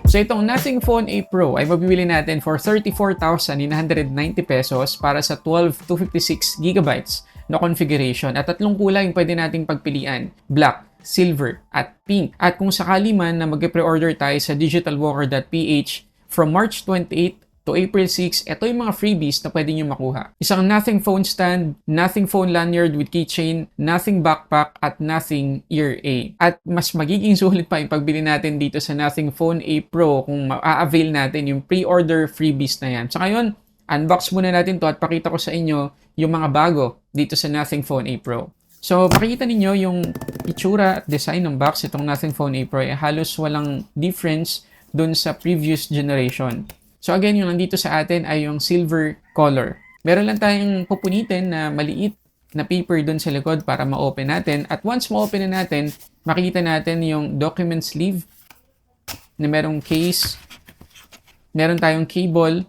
So itong Nothing Phone 8 Pro ay mabibili natin for 34,990 pesos para sa 12 256 gigabytes na configuration at tatlong kulay yung pwede nating pagpilian: black, silver, at pink. At kung sakali man na mag-pre-order tayo sa digitalwalker.ph from March 28 to April 6, ito yung mga freebies na pwede nyo makuha. Isang Nothing Phone stand, Nothing Phone lanyard with keychain, Nothing backpack, at Nothing ear A. At mas magiging sulit pa yung pagbili natin dito sa Nothing Phone A Pro kung ma-avail natin yung pre-order freebies na yan. So ngayon, unbox muna natin to at pakita ko sa inyo yung mga bago dito sa Nothing Phone A Pro. So, makikita ninyo yung itsura at design ng box itong Nothing Phone A Pro ay halos walang difference dun sa previous generation. So again, yung nandito sa atin ay yung silver color. Meron lang tayong pupunitin na maliit na paper dun sa likod para ma-open natin. At once ma-open na natin, makikita natin yung document sleeve na merong case, meron tayong cable,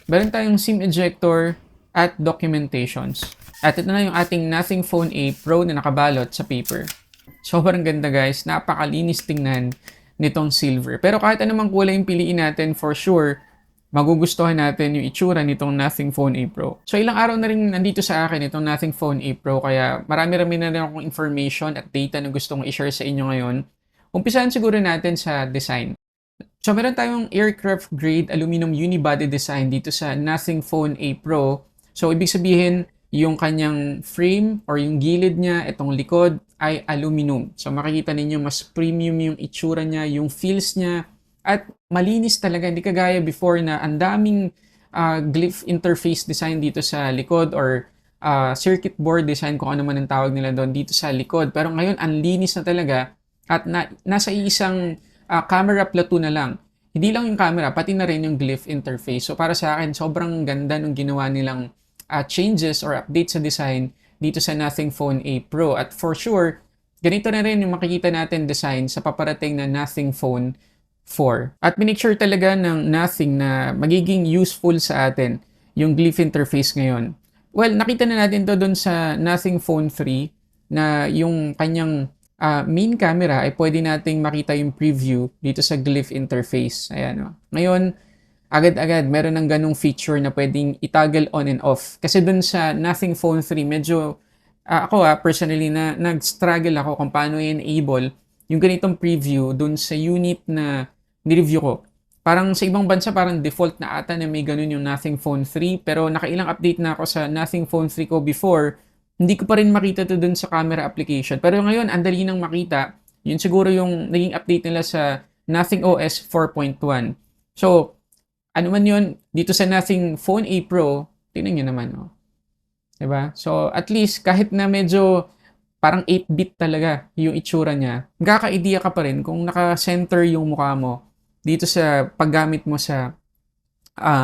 meron tayong SIM ejector, at documentations. At ito na yung ating Nothing Phone A Pro na nakabalot sa paper. Sobrang ganda guys, napakalinis tingnan nitong silver. Pero kahit anumang kulay yung piliin natin, for sure, magugustuhan natin yung itsura nitong Nothing Phone A Pro. So ilang araw na rin nandito sa akin itong Nothing Phone A Pro, kaya marami-rami na rin akong information at data na gusto kong i-share sa inyo ngayon. Umpisahan siguro natin sa design. So meron tayong aircraft grade aluminum unibody design dito sa Nothing Phone A Pro. So ibig sabihin, yung kanyang frame or yung gilid niya, itong likod ay aluminum. So makikita ninyo mas premium yung itsura niya, yung feels niya, at malinis talaga, hindi kagaya before na ang daming glyph interface design dito sa likod or circuit board design, kung ano man ang tawag nila doon, dito sa likod. Pero ngayon, ang linis na talaga at nasa isang camera platoon na lang. Hindi lang yung camera, pati na rin yung glyph interface. So para sa akin, sobrang ganda nung ginawa nilang changes or updates sa design dito sa Nothing Phone A Pro. At for sure, ganito na rin yung makikita natin design sa paparating na Nothing Phone 4. At minake sure talaga ng Nothing na magiging useful sa atin yung glyph interface ngayon. Well, nakita na natin to dun sa Nothing Phone 3 na yung kanyang main camera ay pwede nating makita yung preview dito sa glyph interface. Ayan o. Ngayon, agad-agad meron ng ganung feature na pwedeng itoggle on and off. Kasi dun sa Nothing Phone 3, medyo ako personally na nag-struggle ako kung paano i-enable yung ganitong preview dun sa unit na ni-review ko. Parang sa ibang bansa, parang default na ata na may ganun yung Nothing Phone 3. Pero nakailang update na ako sa Nothing Phone 3 ko before, hindi ko pa rin makita to dun sa camera application. Pero ngayon, ang dali nang makita. Yun siguro yung naging update nila sa Nothing OS 4.1. So, ano man yun, dito sa Nothing Phone A Pro, tingnan nyo naman. Oh. Diba? So, at least, kahit na medyo parang 8-bit talaga yung itsura niya, magkaka-idea ka pa rin kung naka-center yung mukha mo dito sa paggamit mo sa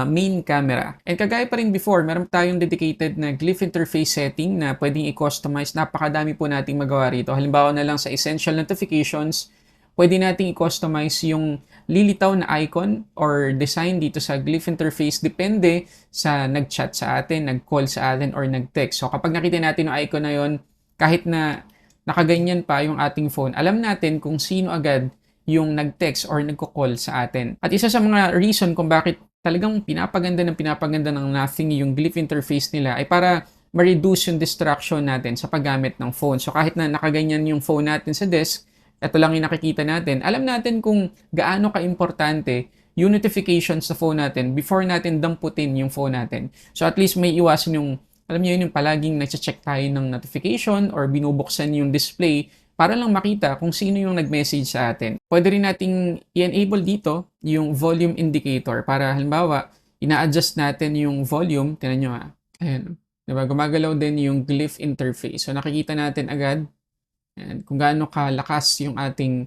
main camera. And kagaya pa rin before, meron tayong dedicated na glyph interface setting na pwedeng i-customize. Napakadami po nating magawa rito. Halimbawa na lang sa essential notifications, pwede nating i-customize yung lilitaw na icon or design dito sa glyph interface depende sa nag-chat sa atin, nag-call sa atin, or nag-text. So kapag nakita natin yung icon na yon, kahit na nakaganyan pa yung ating phone, alam natin kung sino agad yung nag-text or nagko-call sa atin. At isa sa mga reason kung bakit talagang pinapaganda ng Nothing yung glyph interface nila ay para ma-reduce yung distraction natin sa paggamit ng phone. So kahit na nakaganyan yung phone natin sa desk, ito lang yung nakikita natin, alam natin kung gaano ka-importante yung notifications sa phone natin before natin damputin yung phone natin. So at least may iwasan yung, alam niyo yun, yung palaging nag-check tayo ng notification or binubuksan yung display para lang makita kung sino yung nag-message sa atin. Pwede rin nating i-enable dito yung volume indicator para halimbawa, ina-adjust natin yung volume. Tingnan nyo ayan. Diba? Gumagalaw din yung glyph interface. So nakikita natin agad ayan, kung gaano kalakas yung ating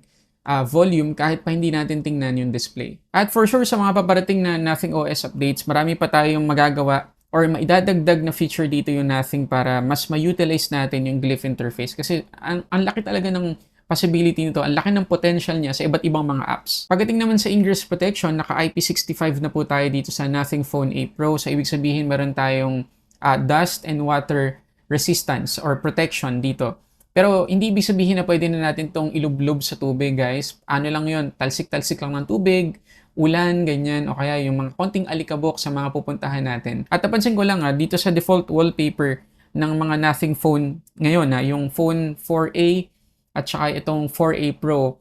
volume kahit pa hindi natin tingnan yung display. At for sure sa mga paparating na Nothing OS updates, marami pa tayong magagawa or maidadagdag na feature dito yung Nothing para mas ma-utilize natin yung glyph interface. Kasi ang laki talaga ng possibility nito, ang laki ng potential niya sa iba't ibang mga apps. Pagdating naman sa ingress protection, naka IP65 na po tayo dito sa Nothing Phone A Pro. So ibig sabihin meron tayong dust and water resistance or protection dito Pero hindi ibig sabihin na pwede na natin tong ilublob sa tubig, guys. Ano lang yon, talsik-talsik lang ng tubig, ulan, ganyan, o kaya yung mga konting alikabok sa mga pupuntahan natin. At napansin ko lang dito sa default wallpaper ng mga Nothing phone ngayon, yung phone 4A at saka itong 4A Pro,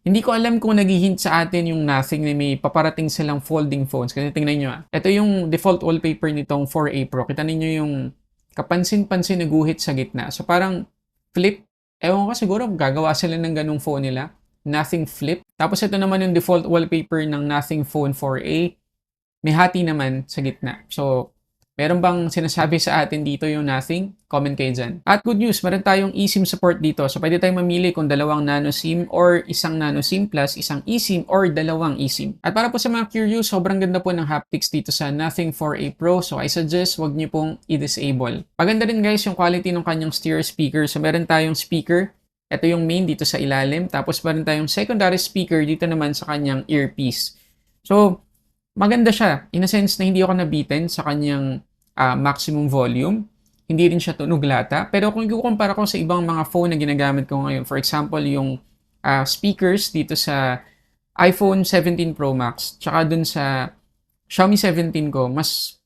hindi ko alam kung nag-hint sa atin yung Nothing na may paparating silang folding phones. Kasi tingnan nyo ito yung default wallpaper nitong 4A Pro. Kita ninyo yung kapansin-pansin na guhit sa gitna. So parang flip. Ewan ko siguro gagawa sila ng ganung phone nila. Nothing flip. Tapos ito naman yung default wallpaper ng Nothing Phone 4A. May hati naman sa gitna. So, meron bang sinasabi sa atin dito yung Nothing? Comment kayo dyan. At good news, meron tayong eSIM support dito. So, pwede tayong mamili kung dalawang nano SIM or isang nano SIM plus isang eSIM or dalawang eSIM. At para po sa mga curious, sobrang ganda po ng haptics dito sa Nothing 4A Pro. So, I suggest wag niyo pong i-disable. Maganda rin guys yung quality ng kanyang stereo speaker. So, meron tayong speaker. Ito yung main dito sa ilalim. Tapos, meron tayong secondary speaker dito naman sa kanyang earpiece. So, maganda siya. In a sense na hindi ako nabitin sa kanyang maximum volume. Hindi rin siya tunog lata. Pero kung ikukumpara ko sa ibang mga phone na ginagamit ko ngayon, for example, yung speakers dito sa iPhone 17 Pro Max, tsaka dun sa Xiaomi 17 ko, mas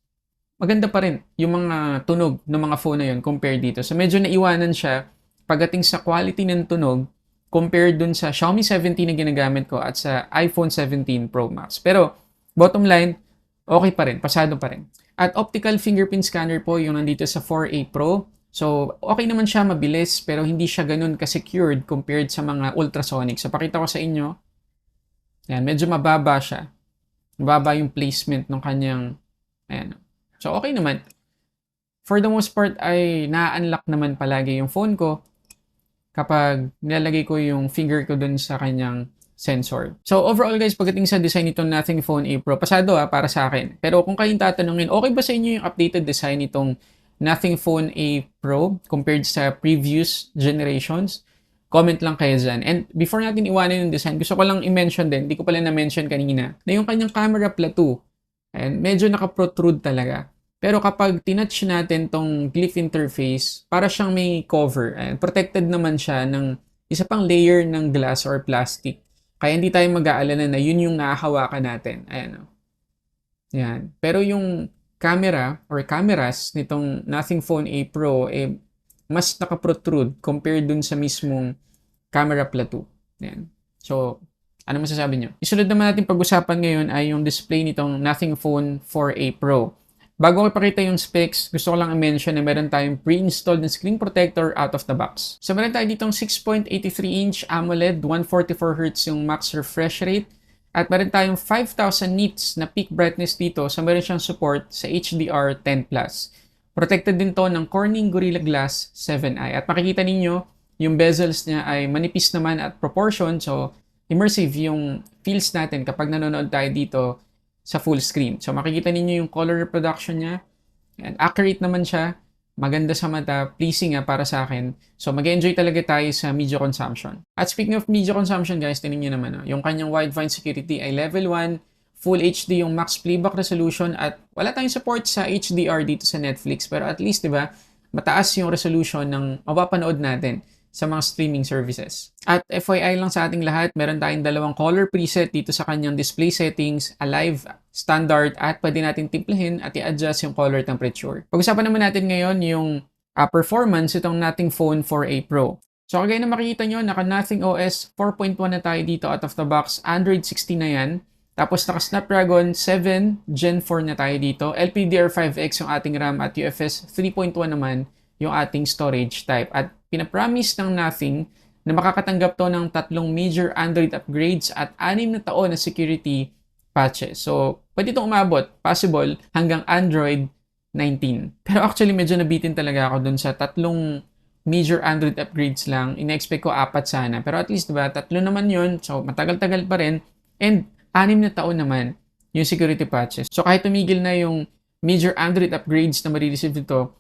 maganda pa rin yung mga tunog ng mga phone na yun compared dito. So medyo naiwanan siya pagdating sa quality ng tunog compared dun sa Xiaomi 17 na ginagamit ko at sa iPhone 17 Pro Max. Pero bottom line, okay pa rin, pasado pa rin. At optical fingerprint scanner po yung nandito sa 4A Pro. So, okay naman siya, mabilis, pero hindi siya ganun ka-secured compared sa mga ultrasonic. So, pakita ko sa inyo. Ayan, medyo mababa siya. Mababa yung placement ng kanyang, ayan. So, okay naman. For the most part, ay na-unlock naman palagi yung phone ko kapag nilalagay ko yung finger ko dun sa kanyang sensor. So overall guys, pagdating sa design nitong Nothing Phone A Pro, pasado para sa akin. Pero kung kayong tatanungin, okay ba sa inyo yung updated design nitong Nothing Phone A Pro compared sa previous generations? Comment lang kayo dyan. And before natin iwanan yung design, gusto ko lang i-mention din, hindi ko pala na-mention kanina, na yung kanyang camera plateau, and medyo naka-protrude talaga. Pero kapag tinouch natin tong glyph interface, para siyang may cover. And protected naman siya ng isa pang layer ng glass or plastic. Kaya hindi tayo mag-aalala na yun yung nahahawakan natin. Ayan. Yan. Pero yung camera or cameras nitong Nothing Phone A Pro, mas naka-protrude compared dun sa mismong camera plateau. Ayan. So, ano masasabi nyo? Isunod naman natin pag-usapan ngayon ay yung display nitong Nothing Phone 4A Pro. Bago ko ipakita yung specs, gusto ko lang i-mention na meron tayong pre-installed na screen protector out of the box. So meron tayo ditong 6.83-inch AMOLED, 144Hz yung max refresh rate, at meron tayong 5,000 nits na peak brightness dito, so meron siyang support sa HDR10+. Protected din to ng Corning Gorilla Glass 7i. At makikita ninyo, yung bezels niya ay manipis naman at proportion, so immersive yung feels natin kapag nanonood tayo dito sa full screen. So makikita ninyo yung color reproduction niya. And accurate naman siya. Maganda sa mata. Pleasing para sa akin. So mag-enjoy talaga tayo sa media consumption. At speaking of media consumption guys, tingnan nyo naman. Yung kanyang wideband security ay level 1. Full HD yung max playback resolution. At wala tayong support sa HDR dito sa Netflix. Pero at least, diba, mataas yung resolution ng mapapanood natin sa mga streaming services. At FYI lang sa ating lahat, meron tayong dalawang color preset dito sa kanyang display settings, Alive, Standard, at pwede natin timplahin at i-adjust yung color temperature. Pag-usapan naman natin ngayon yung performance itong Nothing Phone 4A Pro. So kagaya na makikita nyo, naka Nothing OS 4.1 na tayo dito out of the box, Android 16 na yan. Tapos naka Snapdragon 7 Gen 4 na tayo dito, LPDDR5X yung ating RAM at UFS 3.1 naman yung ating storage type. At pinapromise ng Nothing na makakatanggap to ng 3 major Android upgrades at 6 na taon na security patches. So, pwede itong umabot, possible, hanggang Android 19. Pero actually, medyo nabitin talaga ako dun sa 3 major Android upgrades lang. Ina-expect ko 4 sana. Pero at least, diba, 3 naman yun. So, matagal-tagal pa rin. And 6 na taon naman yung security patches. So, kahit tumigil na yung major Android upgrades na marireceive ito,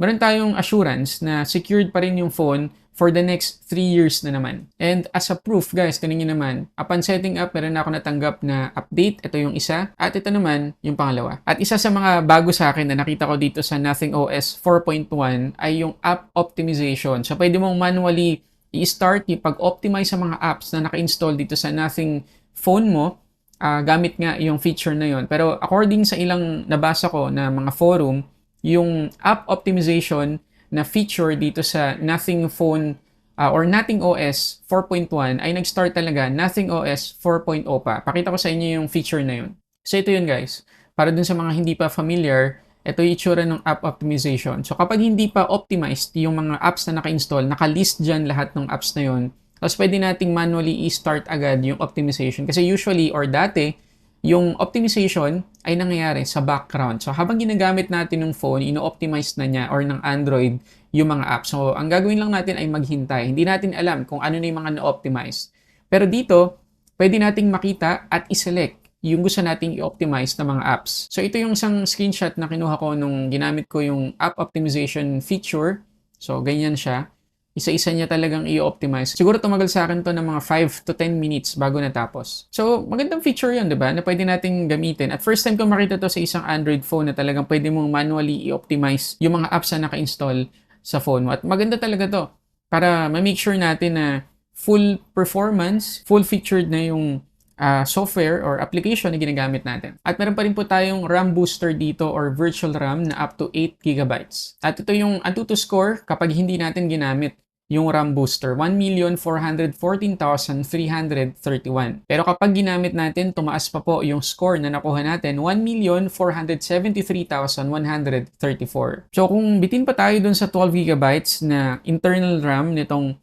meron tayong assurance na secured pa rin yung phone for the next 3 years na naman. And as a proof guys, kanina naman, upon setting up, meron na ako natanggap na update. Ito yung isa. At ito naman yung pangalawa. At isa sa mga bago sa akin na nakita ko dito sa Nothing OS 4.1 ay yung app optimization. So pwede mong manually i-start yung pag-optimize sa mga apps na naka-install dito sa Nothing phone mo. Gamit nga yung feature na yon. Pero according sa ilang nabasa ko na mga forum, yung app optimization na feature dito sa Nothing phone or Nothing OS 4.1 ay nag-start talaga Nothing OS 4.0 pa. Pakita ko sa inyo yung feature na yun. So ito yun guys. Para dun sa mga hindi pa familiar, ito yung itsura ng app optimization. So kapag hindi pa optimized yung mga apps na naka-install, naka-list dyan lahat ng apps na yun, tapos pwede nating manually i-start agad yung optimization. Kasi usually or dati, yung optimization ay nangyayari sa background. So, habang ginagamit natin ng phone, ino-optimize na niya or ng Android yung mga apps. So, ang gagawin lang natin ay maghintay. Hindi natin alam kung ano na yung mga na-optimize. Pero dito, pwede nating makita at i-select yung gusto nating i-optimize na mga apps. So, ito yung isang screenshot na kinuha ko nung ginamit ko yung app optimization feature. So, ganyan siya. Isa-isa niya talagang i-optimize. Siguro tumagal sa akin to ng mga 5 to 10 minutes bago natapos. So, magandang feature yun, diba? Na pwede nating gamitin. At first time ko makita to sa isang Android phone na talagang pwede mong manually i-optimize yung mga apps na naka-install sa phone mo. At maganda talaga to para ma-make sure natin na full performance, full featured na yung software or application na ginagamit natin. At meron pa rin po tayong RAM booster dito or virtual RAM na up to 8 GB. At ito yung Antutu score kapag hindi natin ginamit yung RAM booster, 1,414,331. Pero kapag ginamit natin, tumaas pa po yung score na nakuha natin, 1,473,134. So kung bitin pa tayo dun sa 12 GB na internal RAM nitong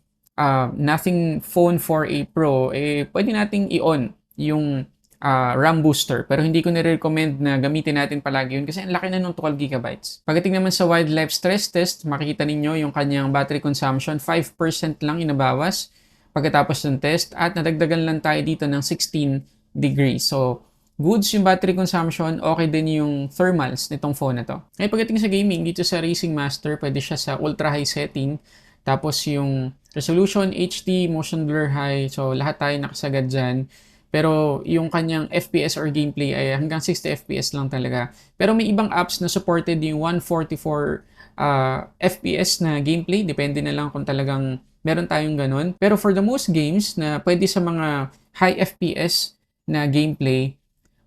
Nothing Phone 4a Pro, pwede nating i-on yung RAM booster. Pero hindi ko nire-recommend na gamitin natin palagi yun kasi ang laki na ng 12 GB. Pagdating naman sa wildlife stress test, makikita ninyo yung kanyang battery consumption, 5% lang inabawas pagkatapos ng test at nadagdagan lang tayo dito ng 16 degrees. So, goods yung battery consumption, okay din yung thermals nitong phone na to. Ngayon pagdating sa gaming, dito sa Racing Master, pwede siya sa ultra high setting. Tapos yung resolution, HD, motion blur high, so lahat tayo nakasagad dyan. Pero yung kanyang FPS or gameplay ay hanggang 60 FPS lang talaga. Pero may ibang apps na supported yung 144 FPS na gameplay. Depende na lang kung talagang meron tayong ganun. Pero for the most games na pwede sa mga high FPS na gameplay,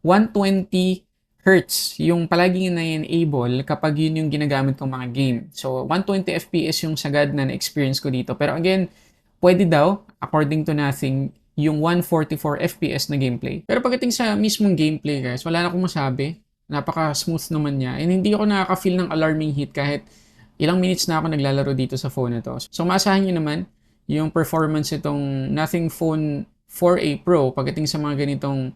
120 Hz yung palaging na-enable kapag yun yung ginagamit kong mga game. So 120 FPS yung sagad na na-experience ko dito. Pero again, pwede daw, according to Nothing, yung 144 FPS na gameplay. Pero pagdating sa mismong gameplay guys, wala na akong masabi. Napaka-smooth naman niya. And hindi ako nakaka-feel ng alarming hit kahit ilang minutes na ako naglalaro dito sa phone na to. So maasahan nyo naman yung performance itong Nothing Phone 4a Pro pagdating sa mga ganitong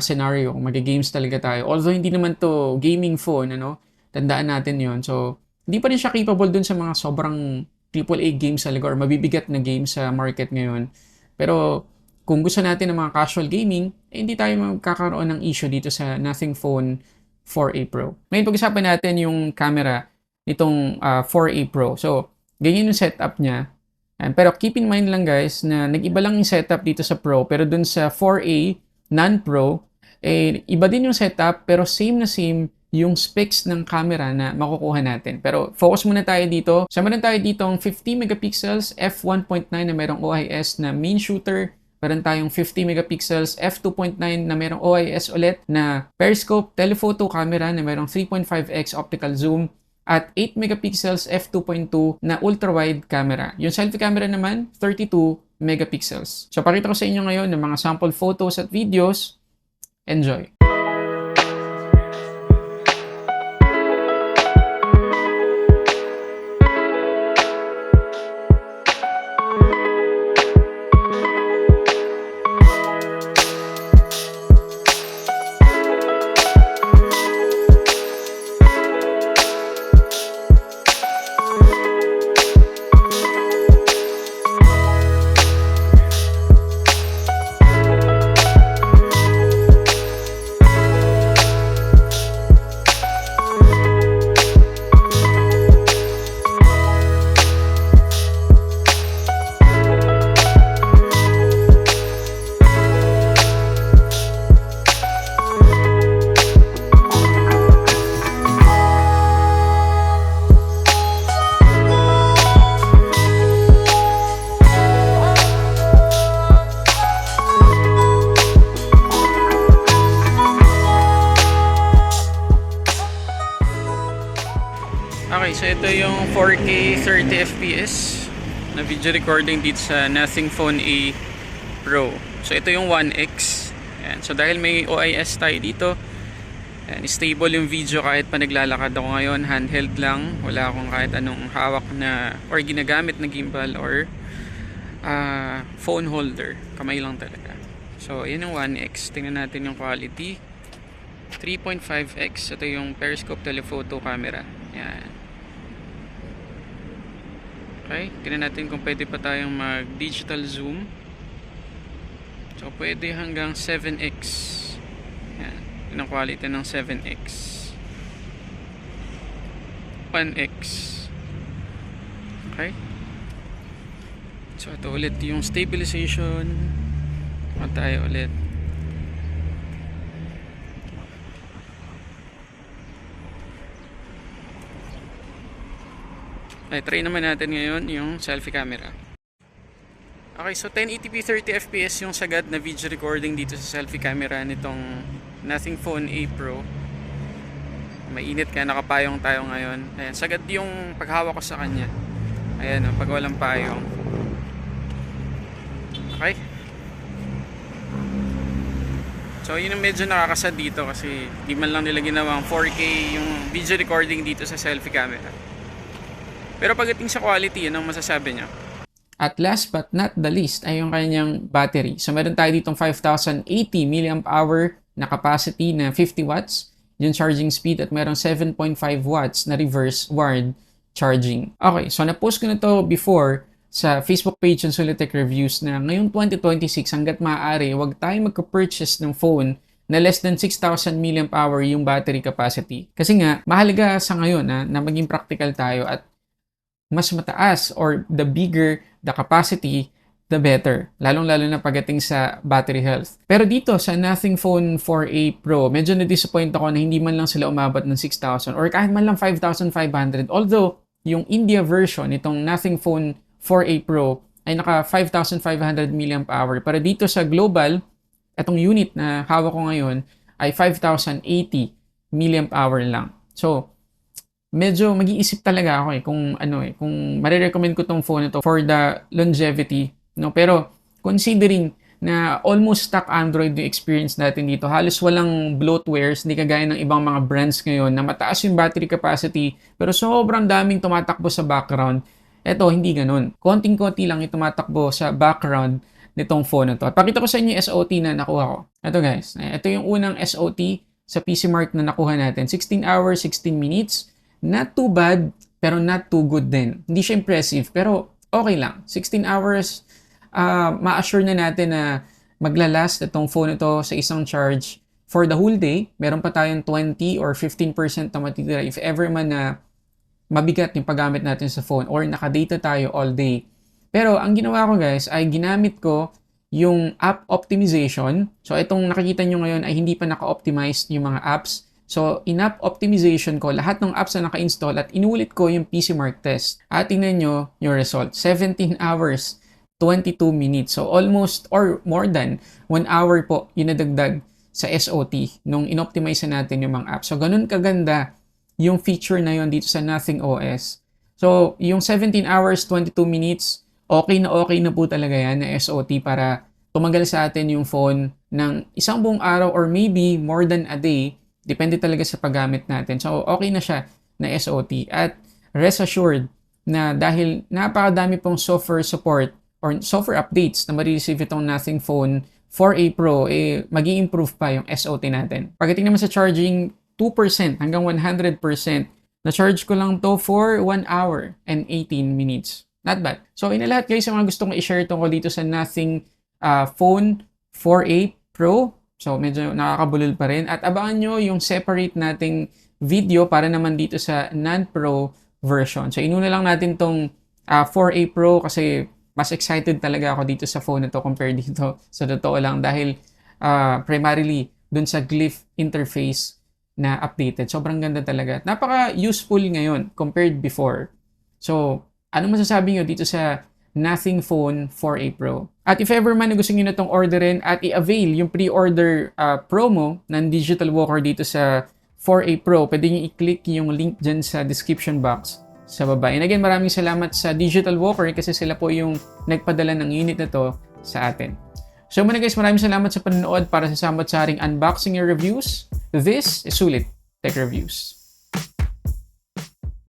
scenario. Kung mag-games talaga tayo. Although hindi naman to gaming phone, tandaan natin yon. So hindi pa rin siya capable dun sa mga sobrang AAA games talaga or mabibigat na games sa market ngayon. Pero kung gusto natin ng mga casual gaming, hindi tayo magkakaroon ng issue dito sa Nothing Phone 4a Pro. Ngayon pag-usapan natin yung camera nitong 4a Pro. So, ganyan yung setup niya. Pero keep in mind lang guys na nag-iba lang yung setup dito sa Pro. Pero dun sa 4a non-Pro, iba din yung setup pero same na same yung specs ng camera na makukuha natin. Pero focus muna tayo dito. So, meron tayo dito ang 50 megapixels f1.9 na merong OIS na main shooter. Meron tayong 50 megapixels f2.9 na merong OIS ulit na periscope telephoto camera na merong 3.5x optical zoom at 8 megapixels f2.2 na ultra-wide camera. Yung selfie camera naman, 32 megapixels. So, pakita ko sa inyo ngayon ng mga sample photos at videos. Enjoy! yung 4K 30 FPS na video recording dito sa Nothing Phone A Pro. So ito yung 1X. Ayan. So dahil may OIS tayo dito, ayan, stable yung video kahit pa naglalakad ako ngayon. Handheld lang. Wala akong kahit anong hawak na or ginagamit na gimbal or phone holder. Kamay lang talaga. So yun yung 1X. Tingnan natin yung quality. 3.5x. Ito yung periscope telephoto camera. Ayan. Okay, tingnan natin kung pwede pa tayong mag digital zoom. So pwede hanggang 7x. Yan, yun ang quality ng 7x. 1x. Okay. So ito ulit yung stabilization. Ano tayo ulit. Ay, try naman natin ngayon yung selfie camera. Okay, so 1080p 30 fps yung sagad na video recording dito sa selfie camera nitong Nothing Phone A Pro. Mainit kaya nakapayong tayo ngayon. Ayan, sagad yung paghawak ko sa kanya. Ayan, pag walang payong. Okay. So yun ang medyo nakakasad dito kasi di man lang nila ginawang 4K yung video recording dito sa selfie camera. Pero pagdating sa quality, yun ang masasabi niya. At last but not the least ay yung kanyang battery. So meron tayo ditong 5080 mAh na capacity na 50 watts yung charging speed at merong 7.5 watts na reverse wired charging. Okay, so na-post ko na to before sa Facebook page ng Solitech Reviews na ngayong 2026 hanggat maaari, huwag tayong magka-purchase ng phone na less than 6,000 mAh yung battery capacity. Kasi nga, mahalaga sa ngayon na maging practical tayo at mas mataas or the bigger the capacity, the better. Lalong-lalo na pagdating sa battery health. Pero dito sa Nothing Phone 4A Pro, medyo na-disappoint ako na hindi man lang sila umabot ng 6,000 or kahit man lang 5,500. Although, yung India version nitong Nothing Phone 4A Pro ay naka 5,500 mAh. Pero dito sa global, itong unit na hawak ko ngayon ay 5,080 mAh lang. So, medyo mag-iisip talaga ako kung marirecommend ko tong phone na to for the longevity, no? Pero considering na almost stock Android yung experience natin dito, halos walang bloatwares, hindi kagaya ng ibang mga brands ngayon na mataas yung battery capacity pero sobrang daming tumatakbo sa background. Eto, hindi ganun. Konting-konti lang yung tumatakbo sa background nitong phone na to. At pakita ko sa inyo yung SOT na nakuha ko. Eto guys, ito yung unang SOT sa PCMark na nakuha natin. 16 hours, 16 minutes. Not too bad, pero not too good din. Hindi siya impressive, pero okay lang. 16 hours, ma-assure na natin na maglalast itong phone ito sa isang charge for the whole day. Meron pa tayong 20 or 15% na matitira if ever man na mabigat yung paggamit natin sa phone or nakadata tayo all day. Pero ang ginawa ko guys ay ginamit ko yung app optimization. So itong nakikita nyo ngayon ay hindi pa naka-optimize yung mga apps. So, in-app optimization ko, lahat ng apps na naka-install at inulit ko yung PCMark test. At tingnan nyo yung result. 17 hours, 22 minutes. So, almost or more than 1 hour po yung nadagdag sa SOT nung in-optimize natin yung mga apps. So, ganun kaganda yung feature na yon dito sa Nothing OS. So, yung 17 hours, 22 minutes, okay na po talaga yan na SOT para tumagal sa atin yung phone ng isang buong araw or maybe more than a day. Depende talaga sa paggamit natin. So, okay na siya na SOT. At rest assured na dahil napakadami pong software support or software updates na ma-receive itong Nothing Phone 4A Pro, mag-i-improve pa yung SOT natin. Pagdating naman sa charging, 2% hanggang 100%. Na-charge ko lang to for 1 hour and 18 minutes. Not bad. So, lahat guys, sa mga gusto kong i-share tungkol dito sa Nothing Phone 4A Pro, so, medyo nakakabulol pa rin. At abangan nyo yung separate nating video para naman dito sa non-pro version. So, inuna lang natin tong 4A Pro kasi mas excited talaga ako dito sa phone na to compare dito. So, totoo lang dahil primarily dun sa glyph interface na updated. Sobrang ganda talaga. Napaka-useful ngayon compared before. So, ano masasabi nyo dito sa Nothing Phone 4A Pro? At if ever man na gusto nyo na itong orderin at i-avail yung pre-order promo ng Digital Walker dito sa 4A Pro, pwede nyo i-click yung link dyan sa description box. sa baba. And again, maraming salamat sa Digital Walker kasi sila po yung nagpadala ng unit na to sa atin. So muna guys, maraming salamat sa panonood para sa samot-saring unboxing and reviews. This is Sulit Tech Reviews.